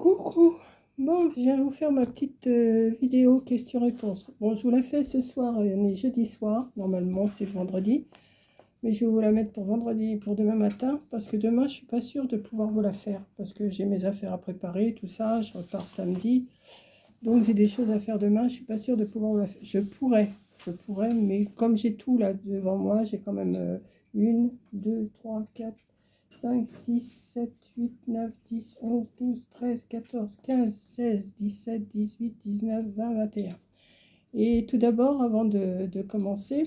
Coucou, bon, je viens vous faire ma petite vidéo question-réponse. Bon, je vous la fais ce soir, on est jeudi soir, normalement c'est le vendredi, mais je vais vous la mettre pour vendredi, pour demain matin, parce que demain je suis pas sûre de pouvoir vous la faire, parce que j'ai mes affaires à préparer, tout ça, je repars samedi, donc j'ai des choses à faire demain, je suis pas sûre de pouvoir vous la faire. Je pourrais, mais comme j'ai tout là devant moi, j'ai quand même 1, 2, 3, 4, 5, 6, 7, 8, 9, 10, 11, 12, 13, 14, 15, 16, 17, 18, 19, 20, 21. Et tout d'abord, avant de commencer,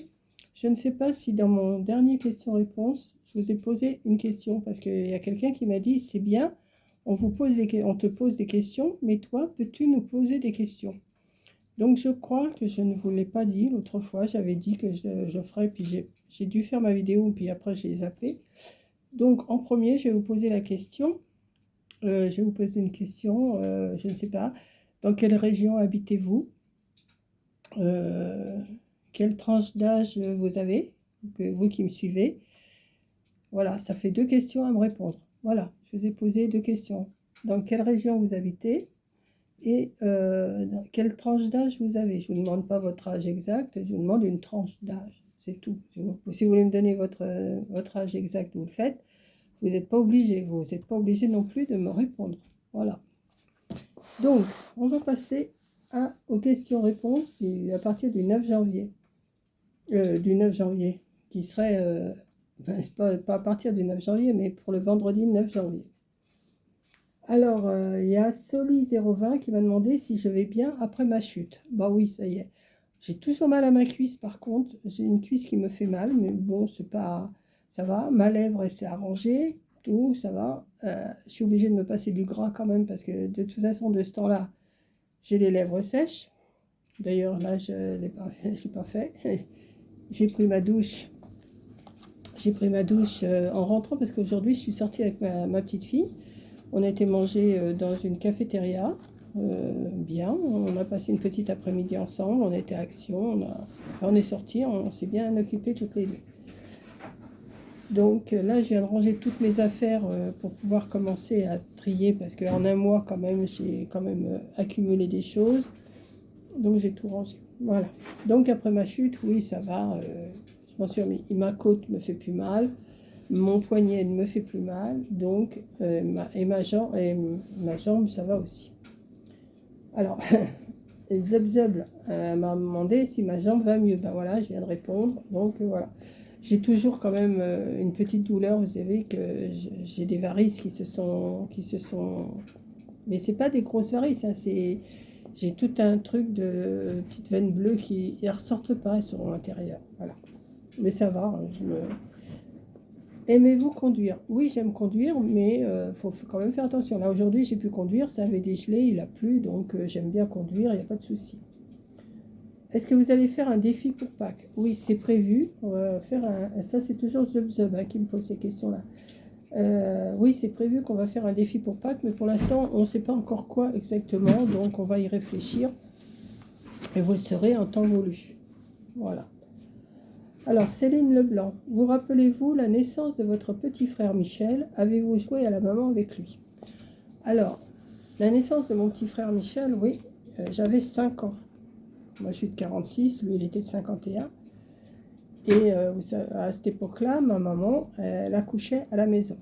je ne sais pas si dans mon dernier question-réponse, je vous ai posé une question, parce qu'il y a quelqu'un qui m'a dit, c'est bien, on te pose des questions, mais toi, peux-tu nous poser des questions? Donc je crois que je ne vous l'ai pas dit l'autre fois, j'avais dit que je ferais, puis j'ai dû faire ma vidéo, puis après j'ai zappé. Donc en premier, je vais vous poser la question. Je vais vous poser une question, je ne sais pas. Dans quelle région habitez-vous? Quelle tranche d'âge vous avez? Vous qui me suivez. Voilà, ça fait 2 questions à me répondre. Voilà, je vous ai posé 2 questions. Dans quelle région vous habitez? Et dans quelle tranche d'âge vous avez? Je ne vous demande pas votre âge exact, je vous demande une tranche d'âge. C'est tout. Si vous voulez me donner votre âge exact, vous le faites. Vous n'êtes pas obligé, vous n'êtes pas obligé non plus de me répondre. Voilà. Donc, on va passer aux questions-réponses à partir du 9 janvier. Du 9 janvier, qui serait, pas à partir du 9 janvier, mais pour le vendredi 9 janvier. Alors, il y a Soli020 qui m'a demandé si je vais bien après ma chute. Bah oui, ça y est. J'ai toujours mal à ma cuisse par contre. J'ai une cuisse qui me fait mal, mais bon, c'est pas... ça va. Ma lèvre, elle s'est arrangée, tout, ça va. Je suis obligée de me passer du gras quand même, parce que de toute façon, de ce temps-là, j'ai les lèvres sèches. D'ailleurs, là, je ne l'ai pas fait. J'ai pris ma douche. J'ai pris ma douche en rentrant, parce qu'aujourd'hui, je suis sortie avec ma petite fille. On a été manger dans une cafétéria, bien, on a passé une petite après-midi ensemble, on était à Action, on est sortis, on s'est bien occupés toutes les deux. Donc là, je viens de ranger toutes mes affaires pour pouvoir commencer à trier, parce qu'en un mois, quand même, j'ai quand même accumulé des choses. Donc j'ai tout rangé, voilà. Donc après ma chute, oui, ça va, je m'en suis remis. Ma côte me fait plus mal. Mon poignet ne me fait plus mal, donc ma jambe, ça va aussi. Alors, Zub m'a demandé si ma jambe va mieux. Ben voilà, je viens de répondre. Donc voilà. J'ai toujours quand même une petite douleur. Vous savez que j'ai des varices qui se sont... Mais c'est pas des grosses varices, hein, j'ai tout un truc de petites veines bleues qui ne ressortent pas, elles sont à l'intérieur. Voilà. Mais ça va, hein, Aimez-vous conduire? Oui, j'aime conduire, mais faut quand même faire attention. Là, aujourd'hui, j'ai pu conduire, ça avait dégelé, il a plu, donc j'aime bien conduire, il n'y a pas de souci. Est-ce que vous allez faire un défi pour Pâques? Oui, c'est prévu. On va faire ça, c'est toujours Zub qui me pose ces questions-là. Oui, c'est prévu qu'on va faire un défi pour Pâques, mais pour l'instant, on ne sait pas encore quoi exactement, donc on va y réfléchir. Et vous le saurez en temps voulu. Voilà. Alors, Céline Leblanc, vous rappelez-vous la naissance de votre petit frère Michel? Avez-vous joué à la maman avec lui? Alors, la naissance de mon petit frère Michel, oui, j'avais 5 ans. Moi, je suis de 46, lui, il était de 51. Et à cette époque-là, ma maman, elle accouchait à la maison.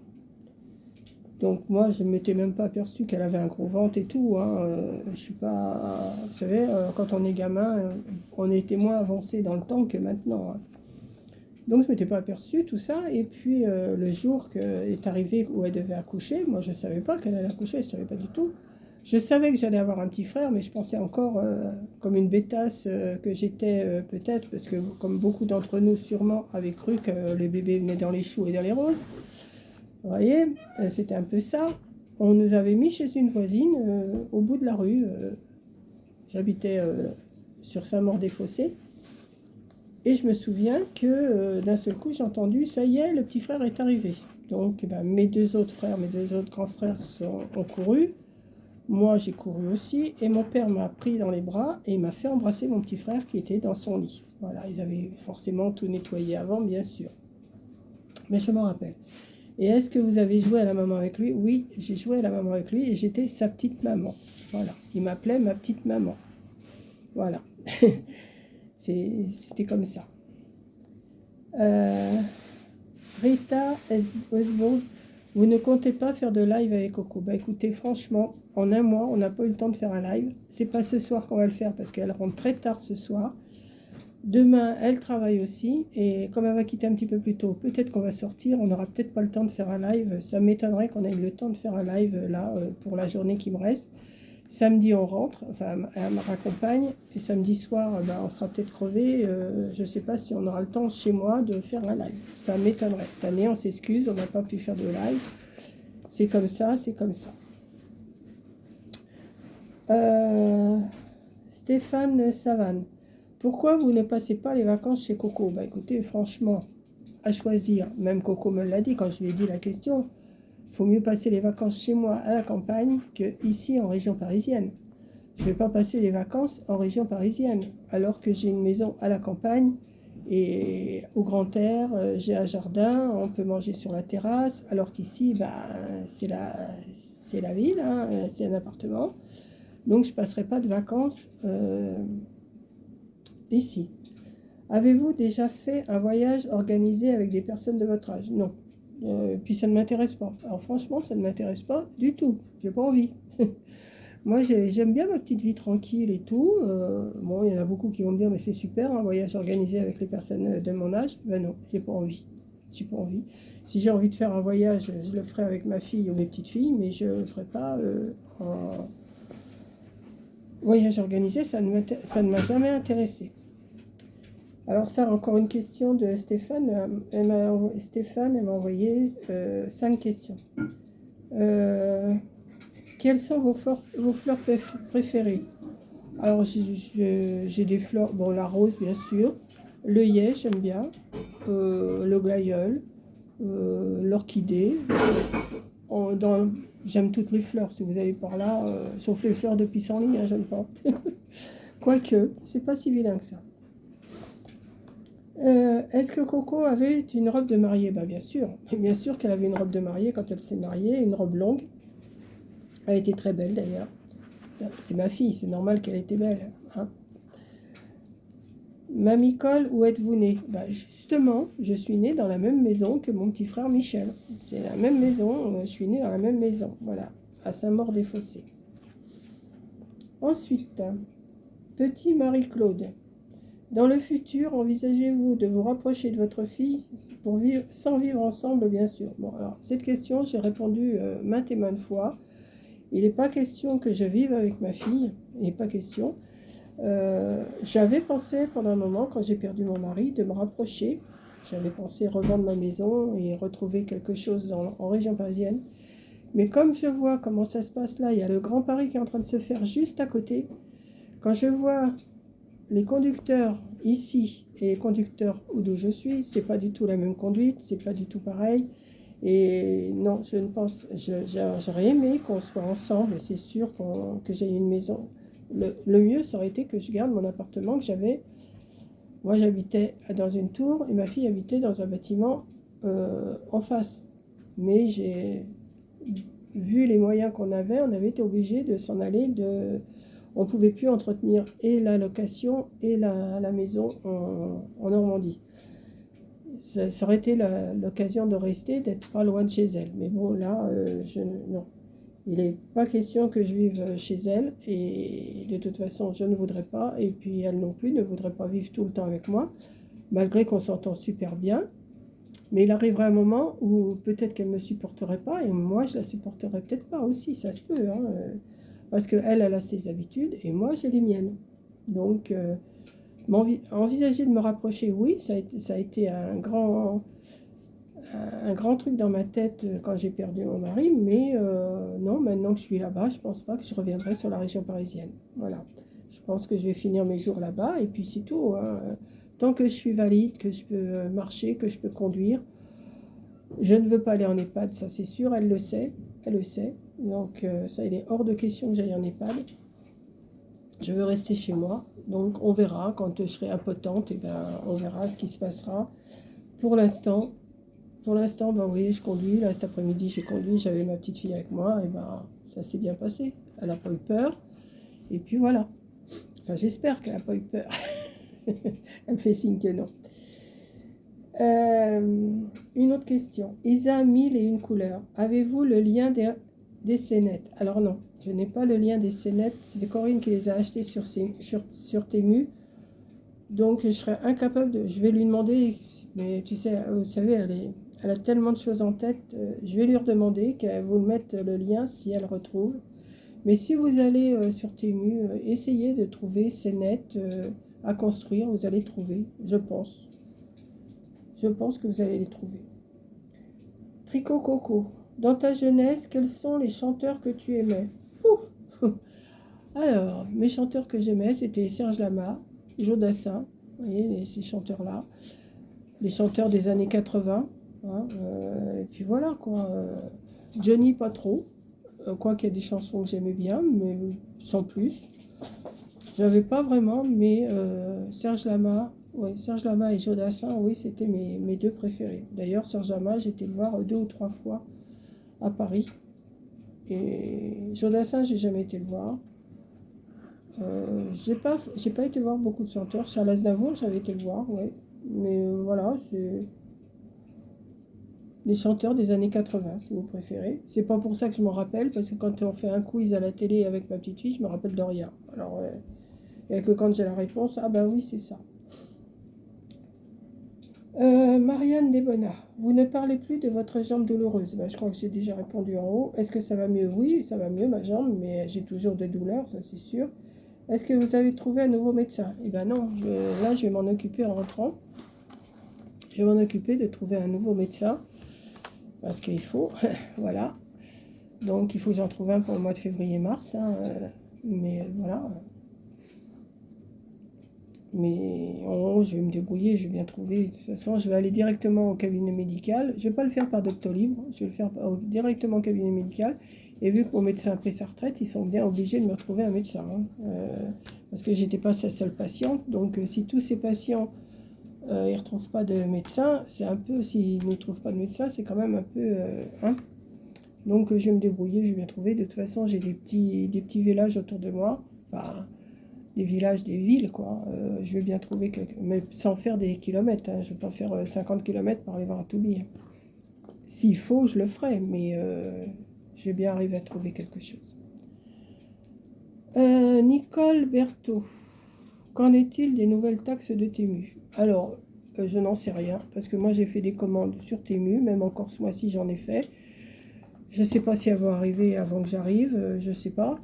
Donc, moi, je ne m'étais même pas aperçue qu'elle avait un gros ventre et tout. Hein. Je suis pas... Vous savez, quand on est gamin, on était moins avancé dans le temps que maintenant. Hein. Donc je ne m'étais pas aperçue tout ça, et puis le jour est arrivé où elle devait accoucher, moi je ne savais pas qu'elle allait accoucher, je ne savais pas du tout. Je savais que j'allais avoir un petit frère, mais je pensais encore comme une bêtasse que j'étais peut-être, parce que comme beaucoup d'entre nous sûrement avaient cru que les bébés venaient dans les choux et dans les roses. Vous voyez, c'était un peu ça. On nous avait mis chez une voisine au bout de la rue. J'habitais sur Saint-Maur-des-Fossés. Et je me souviens que d'un seul coup, j'ai entendu, ça y est, le petit frère est arrivé. Donc ben, mes deux autres grands frères ont couru. Moi, j'ai couru aussi. Et mon père m'a pris dans les bras et il m'a fait embrasser mon petit frère qui était dans son lit. Voilà, ils avaient forcément tout nettoyé avant, bien sûr. Mais je m'en rappelle. Et est-ce que vous avez joué à la maman avec lui? Oui, j'ai joué à la maman avec lui et j'étais sa petite maman. Voilà, il m'appelait ma petite maman. Voilà, c'était comme ça. Rita Oswald, vous ne comptez pas faire de live avec Coco? Bah écoutez, franchement, en un mois, on n'a pas eu le temps de faire un live. C'est pas ce soir qu'on va le faire parce qu'elle rentre très tard ce soir. Demain, elle travaille aussi et comme elle va quitter un petit peu plus tôt, peut-être qu'on va sortir. On n'aura peut-être pas le temps de faire un live. Ça m'étonnerait qu'on ait le temps de faire un live là pour la journée qui me reste. Samedi, on rentre, enfin, elle me raccompagne. Et samedi soir, on sera peut-être crevé. Je ne sais pas si on aura le temps chez moi de faire un live. Ça m'étonnerait. Cette année, on s'excuse, on n'a pas pu faire de live. C'est comme ça, c'est comme ça. Stéphane Savane. Pourquoi vous ne passez pas les vacances chez Coco? Bah écoutez, franchement, à choisir, même Coco me l'a dit quand je lui ai dit la question, il faut mieux passer les vacances chez moi à la campagne que ici en région parisienne. Je ne vais pas passer les vacances en région parisienne, alors que j'ai une maison à la campagne et au grand air, j'ai un jardin, on peut manger sur la terrasse, alors qu'ici, c'est la ville, hein, c'est un appartement. Donc je ne passerai pas de vacances ici. Avez-vous déjà fait un voyage organisé avec des personnes de votre âge? Non. Puis ça ne m'intéresse pas. Alors franchement, ça ne m'intéresse pas du tout. J'ai pas envie. Moi, j'aime bien ma petite vie tranquille et tout. Bon, il y en a beaucoup qui vont me dire, mais c'est super, un voyage organisé avec les personnes de mon âge. Ben non, j'ai pas envie. J'ai pas envie. Si j'ai envie de faire un voyage, je le ferai avec ma fille ou mes petites filles, mais je ne le ferai pas en voyage organisé. Ça ne m'a jamais intéressé. Alors ça, encore une question de Stéphane. Stéphane, elle m'a envoyé 5 questions. Quelles sont vos fleurs préférées? Alors j'ai des fleurs, bon la rose bien sûr, l'œillet j'aime bien, le glaïeul, l'orchidée. J'aime toutes les fleurs si vous avez par là, sauf les fleurs de pissenlit, hein, j'aime pas. Quoique, c'est pas si vilain que ça. Est-ce que Coco avait une robe de mariée? Bah bien sûr, bien sûr qu'elle avait une robe de mariée quand elle s'est mariée, une robe longue. Elle était très belle d'ailleurs. C'est ma fille, c'est normal qu'elle était belle. Hein. Mamie Cole, où êtes-vous née? Bah justement, je suis née dans la même maison que mon petit frère Michel. C'est la même maison, je suis née dans la même maison, voilà, à Saint-Maur-des-Fossés. Ensuite, petit Marie-Claude. Dans le futur, envisagez-vous de vous rapprocher de votre fille pour vivre, sans vivre ensemble, bien sûr? Bon, alors, cette question, j'ai répondu maintes et maintes fois. Il n'est pas question que je vive avec ma fille, il n'est pas question. J'avais pensé pendant un moment, quand j'ai perdu mon mari, de me rapprocher. J'avais pensé revendre ma maison et retrouver quelque chose en région parisienne. Mais comme je vois comment ça se passe là, il y a le Grand Paris qui est en train de se faire juste à côté. Quand je vois les conducteurs ici et les conducteurs d'où je suis, c'est pas du tout la même conduite, c'est pas du tout pareil. Et non, je ne pense, j'aurais aimé qu'on soit ensemble, c'est sûr que j'ai une maison. Le mieux, ça aurait été que je garde mon appartement que j'avais. Moi, j'habitais dans une tour et ma fille habitait dans un bâtiment en face. Mais j'ai vu les moyens qu'on avait, on avait été obligé de s'en aller on ne pouvait plus entretenir et la location et la maison en Normandie. Ça aurait été l'occasion de rester, d'être pas loin de chez elle. Mais bon, là, non. Il n'est pas question que je vive chez elle. Et de toute façon, je ne voudrais pas. Et puis, elle non plus ne voudrait pas vivre tout le temps avec moi, malgré qu'on s'entend super bien. Mais il arriverait un moment où peut-être qu'elle ne me supporterait pas. Et moi, je la supporterais peut-être pas aussi. Ça se peut, hein, parce qu'elle, elle a ses habitudes et moi, j'ai les miennes. Donc, envisager de me rapprocher, oui, ça a été un grand truc dans ma tête quand j'ai perdu mon mari, mais non, maintenant que je suis là-bas, je pense pas que je reviendrai sur la région parisienne. Voilà. Je pense que je vais finir mes jours là-bas et puis c'est tout. Hein. Tant que je suis valide, que je peux marcher, que je peux conduire, je ne veux pas aller en EHPAD, ça c'est sûr, elle le sait. Donc ça, il est hors de question que j'aille en EHPAD. Je veux rester chez moi. Donc on verra quand je serai impotente, et ben on verra ce qui se passera. Pour l'instant, Pour l'instant, bah oui, je conduis. Là, cet après-midi, j'ai conduit. J'avais ma petite fille avec moi. Et ben, ça s'est bien passé. Elle n'a pas eu peur. Et puis voilà. Enfin, j'espère qu'elle n'a pas eu peur. Elle me fait signe que non. Une autre question. Isa, 1001 couleurs. Avez-vous le lien des scénettes? Alors non, je n'ai pas le lien des scénettes. C'est Corinne qui les a achetées sur Temu. Donc je serais incapable de... Je vais lui demander, mais tu sais, vous savez, elle a tellement de choses en tête. Je vais lui redemander qu'elle vous mette le lien si elle retrouve. Mais si vous allez sur Temu, essayez de trouver scénettes à construire. Vous allez trouver, je pense. Je pense que vous allez les trouver. Tricot Coco. Dans ta jeunesse, quels sont les chanteurs que tu aimais? Ouf. Alors, mes chanteurs que j'aimais, c'était Serge Lama, Joe Dassin, vous voyez, ces chanteurs-là. Les chanteurs des années 80. Hein, et puis voilà, quoi. Johnny, pas trop. Quoi qu'il y ait des chansons que j'aimais bien, mais sans plus. J'avais pas vraiment, mais Serge Lama, ouais, Serge Lama et Joe Dassin, oui, c'était mes deux préférés. D'ailleurs, Serge Lama, j'ai été le voir 2 ou 3 fois à Paris. Et Joe Dassin, j'ai jamais été le voir. J'ai pas été voir beaucoup de chanteurs. Charles Aznavour, j'avais été le voir, ouais. Mais voilà, c'est les chanteurs des années 80, si vous préférez. C'est pas pour ça que je m'en rappelle, parce que quand on fait un quiz à la télé avec ma petite fille, je me rappelle de rien. Alors, et que quand j'ai la réponse, ah ben oui, c'est ça. Marianne Desbonnats, vous ne parlez plus de votre jambe douloureuse. Ben, je crois que j'ai déjà répondu en haut. Est-ce que ça va mieux? Oui, ça va mieux, ma jambe, mais j'ai toujours des douleurs, ça c'est sûr. Est-ce que vous avez trouvé un nouveau médecin? Eh ben non, là je vais m'en occuper en rentrant. Je vais m'en occuper de trouver un nouveau médecin, parce qu'il faut, voilà. Donc il faut que j'en trouve un pour le mois de février-mars, hein, mais voilà. Mais je vais me débrouiller, je vais bien trouver. De toute façon, je vais aller directement au cabinet médical. Je ne vais pas le faire par Doctolib, je vais le faire directement au cabinet médical. Et vu que mon médecin a pris sa retraite, ils sont bien obligés de me retrouver un médecin. Hein. Parce que j'étais pas sa seule patiente. Donc si tous ces patients ils ne retrouvent pas de médecin, c'est un peu, s'ils ne trouvent pas de médecin, c'est quand même un peu... hein. Donc je vais me débrouiller, je vais bien trouver. De toute façon, j'ai des petits villages autour de moi. Enfin, des villages, des villes, quoi. Je vais bien trouver quelqu'un, mais sans faire des kilomètres. Hein. Je ne vais pas faire 50 kilomètres pour aller voir un Toubi. Hein. S'il faut, je le ferai, mais je vais bien arriver à trouver quelque chose. Nicole Berthaud, qu'en est-il des nouvelles taxes de Temu? Alors, je n'en sais rien, parce que moi j'ai fait des commandes sur Temu, même encore ce mois-ci j'en ai fait. Je ne sais pas si elles vont arriver avant que j'arrive, je ne sais pas.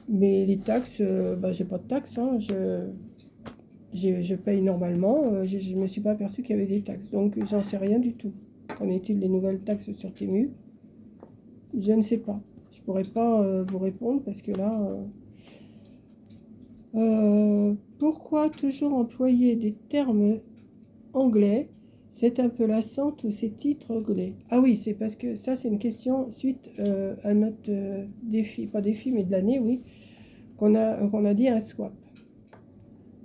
Mais les taxes, bah, j'ai pas de taxes, hein, je paye normalement, je ne me suis pas aperçu qu'il y avait des taxes, donc j'en sais rien du tout. Qu'en est-il des nouvelles taxes sur Temu? Je ne sais pas. Je pourrais pas vous répondre parce que là... pourquoi toujours employer des termes anglais? C'est un peu lassant tous ces titres anglais. Ah oui, c'est parce que ça c'est une question suite à notre défi, pas défi mais de l'année, oui, qu'on a dit un swap.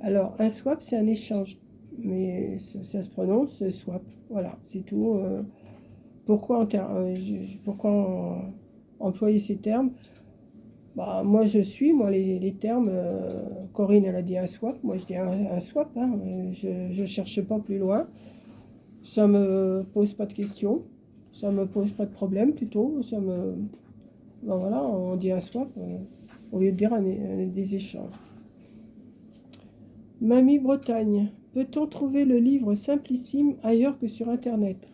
Alors un swap c'est un échange, mais ça se prononce swap, voilà, c'est tout. Pourquoi employer ces termes? Bah, moi les termes, Corinne elle a dit un swap, moi je dis un swap, hein, je cherche pas plus loin, ça me pose pas de questions, ça me pose pas de problème plutôt, ben voilà, on dit un swap au lieu de dire des échanges. Mamie Bretagne, peut-on trouver le livre Simplissime ailleurs que sur internet?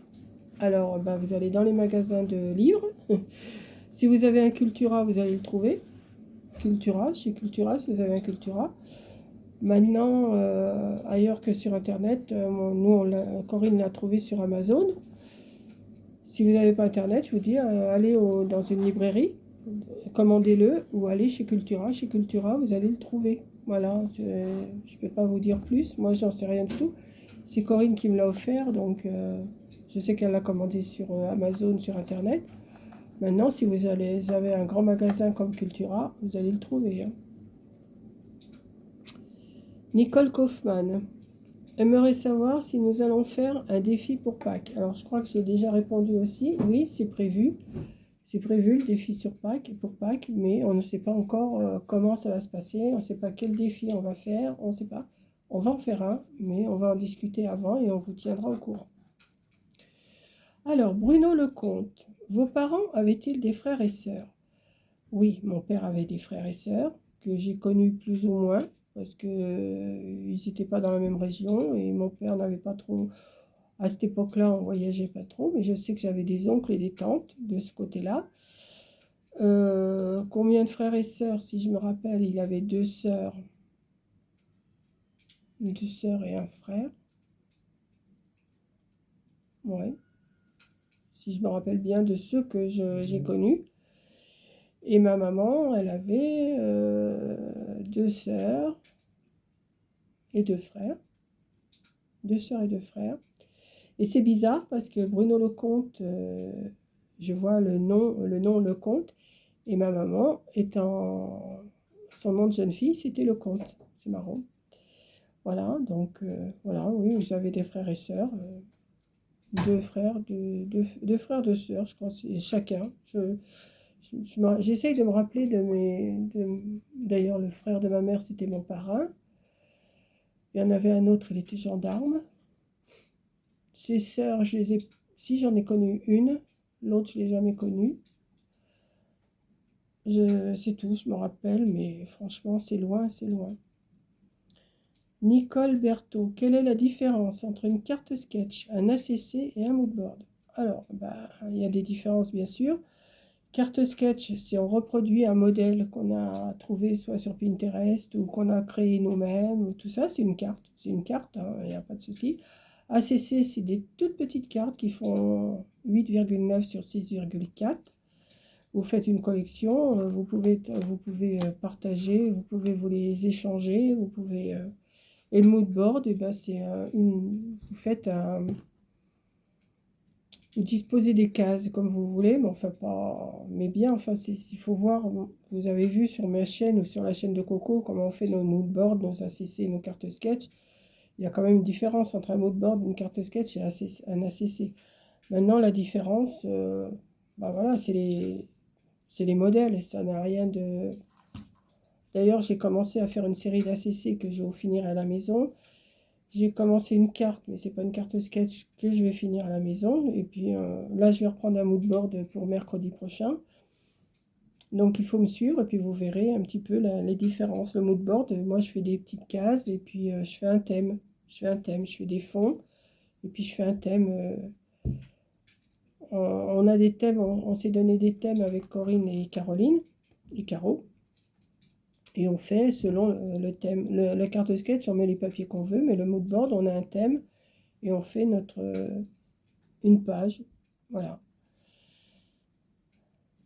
Alors ben, vous allez dans les magasins de livres. Si vous avez un Cultura, vous allez le trouver. Cultura, chez Cultura, si vous avez un Cultura. Maintenant, ailleurs que sur Internet, Corinne l'a trouvé sur Amazon. Si vous n'avez pas Internet, je vous dis, allez dans une librairie, commandez-le, ou allez chez Cultura. Chez Cultura, vous allez le trouver. Voilà, je ne peux pas vous dire plus. Moi, j'en sais rien du tout. C'est Corinne qui me l'a offert, donc je sais qu'elle l'a commandé sur Amazon, sur Internet. Maintenant, si vous avez un grand magasin comme Cultura, vous allez le trouver. Hein. Nicole Kaufmann. aimerait savoir si nous allons faire un défi pour Pâques. Alors, je crois que j'ai déjà répondu aussi. Oui, c'est prévu. C'est prévu le défi sur Pâques, pour Pâques, mais on ne sait pas encore comment ça va se passer. On ne sait pas quel défi on va faire. On ne sait pas. On va en faire un, mais on va en discuter avant et on vous tiendra au courant. Alors, Bruno Lecomte, vos parents avaient-ils des frères et sœurs? Oui, mon père avait des frères et sœurs que j'ai connus plus ou moins parce que ils n'étaient pas dans la même région et mon père n'avait pas trop. À cette époque-là, on voyageait pas trop, mais je sais que j'avais des oncles et des tantes de ce côté-là. Combien de frères et sœurs? Si je me rappelle, il avait deux sœurs et un frère. Ouais, si je me rappelle bien de ceux que j'ai connus. Et ma maman, elle avait deux sœurs et deux frères. Deux sœurs et deux frères. Et c'est bizarre parce que Bruno Lecomte, je vois le nom Lecomte, et ma maman étant son nom de jeune fille, c'était Lecomte. C'est marrant. Voilà, donc voilà, oui, j'avais des frères et sœurs, deux frères, deux frères, deux sœurs, je crois, chacun. J'essaye de me rappeler d'ailleurs, le frère de ma mère, c'était mon parrain. Il y en avait un autre, il était gendarme. Ses sœurs, si j'en ai connu une, l'autre, je ne l'ai jamais connue. C'est tout, je me rappelle, mais franchement, c'est loin, c'est loin. Nicole Berthaud, quelle est la différence entre une carte sketch, un ACC et un moodboard? Alors, il y a des différences, bien sûr. Carte sketch, c'est on reproduit un modèle qu'on a trouvé soit sur Pinterest ou qu'on a créé nous-mêmes, tout ça, c'est une carte. C'est une carte, hein, il n'y a pas de souci. ACC, c'est des toutes petites cartes qui font 8,9 sur 6,4. Vous faites une collection, vous pouvez partager, vous pouvez vous les échanger, vous pouvez... Et le mood board, c'est vous faites vous disposez des cases comme vous voulez, mais enfin pas, mais bien, enfin il faut voir. Vous avez vu sur ma chaîne ou sur la chaîne de Coco comment on fait nos mood boards, nos ACC, nos cartes sketch. Il y a quand même une différence entre un mood board, une carte sketch et un ACC. Maintenant, la différence, voilà, c'est les modèles. Ça n'a rien de. D'ailleurs, j'ai commencé à faire une série d'ACC que je vais finir à la maison. J'ai commencé une carte, mais c'est pas une carte sketch que je vais finir à la maison. Et puis là, je vais reprendre un mood board pour mercredi prochain. Donc il faut me suivre et puis vous verrez un petit peu les différences. Le mood board, moi je fais des petites cases et puis je fais un thème. Je fais des fonds et puis je fais un thème. On a des thèmes, on s'est donné des thèmes avec Corinne et Caroline et Caro. Et on fait selon le thème. La carte sketch, on met les papiers qu'on veut, mais le mood board, on a un thème et on fait une page. Voilà.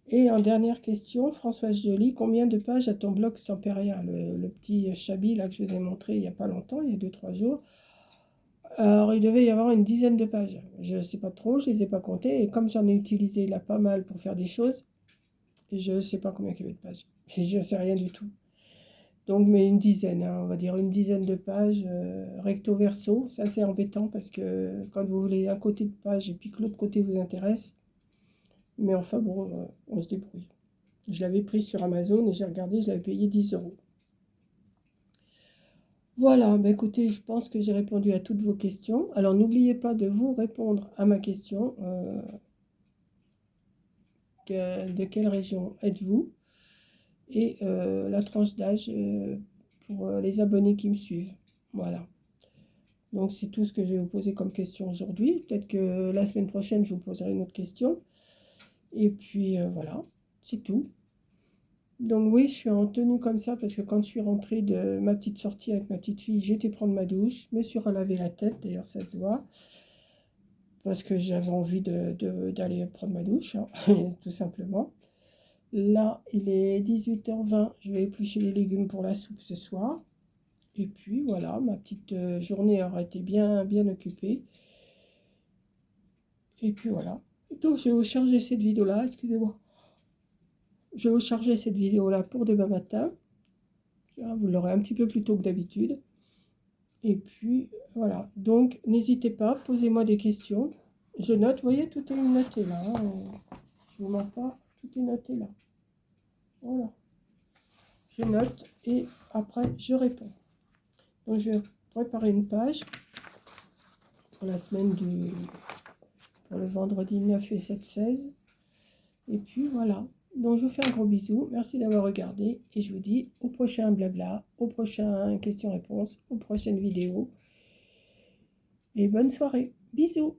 Et en dernière question, Françoise Joly, combien de pages a ton blog Samperia, le petit chabi là que je vous ai montré il n'y a pas longtemps, il y a 2-3 jours. Alors, il devait y avoir une dizaine de pages. Je ne sais pas trop, je ne les ai pas comptées. Et comme j'en ai utilisé là pas mal pour faire des choses, je ne sais pas combien il y avait de pages. Je ne sais rien du tout. Donc, mais une dizaine, hein, on va dire une dizaine de pages, recto verso. Ça, c'est embêtant parce que quand vous voulez un côté de page et puis que l'autre côté vous intéresse, mais enfin bon, on se débrouille. Je l'avais prise sur Amazon et j'ai regardé, je l'avais payé 10 euros. Voilà, écoutez, je pense que j'ai répondu à toutes vos questions. Alors n'oubliez pas de vous répondre à ma question. De quelle région êtes-vous? Et la tranche d'âge pour les abonnés qui me suivent. Voilà. Donc c'est tout ce que je vais vous poser comme question aujourd'hui. Peut-être que la semaine prochaine, je vous poserai une autre question. Et puis voilà, c'est tout. Donc oui, je suis en tenue comme ça parce que quand je suis rentrée de ma petite sortie avec ma petite fille, j'étais prendre ma douche, je me suis relavé la tête, d'ailleurs ça se voit, parce que j'avais envie d'aller prendre ma douche, hein, tout simplement. Là, il est 18h20, je vais éplucher les légumes pour la soupe ce soir. Et puis voilà, ma petite journée aura été bien, bien occupée. Et puis voilà. Donc je vais vous charger cette vidéo-là, excusez-moi. Je vais vous charger cette vidéo-là pour demain matin. Vous l'aurez un petit peu plus tôt que d'habitude. Et puis, voilà. Donc, n'hésitez pas, posez-moi des questions. Je note, vous voyez, tout est noté là. Hein. Je ne vous mens pas, tout est noté là. Voilà. Je note et après, je réponds. Donc, je vais préparer une page pour la semaine du... pour le vendredi 9 et 7-16. Et puis, voilà. Donc, je vous fais un gros bisou. Merci d'avoir regardé. Et je vous dis au prochain blabla, au prochain questions-réponses, aux prochaines vidéos. Et bonne soirée. Bisous.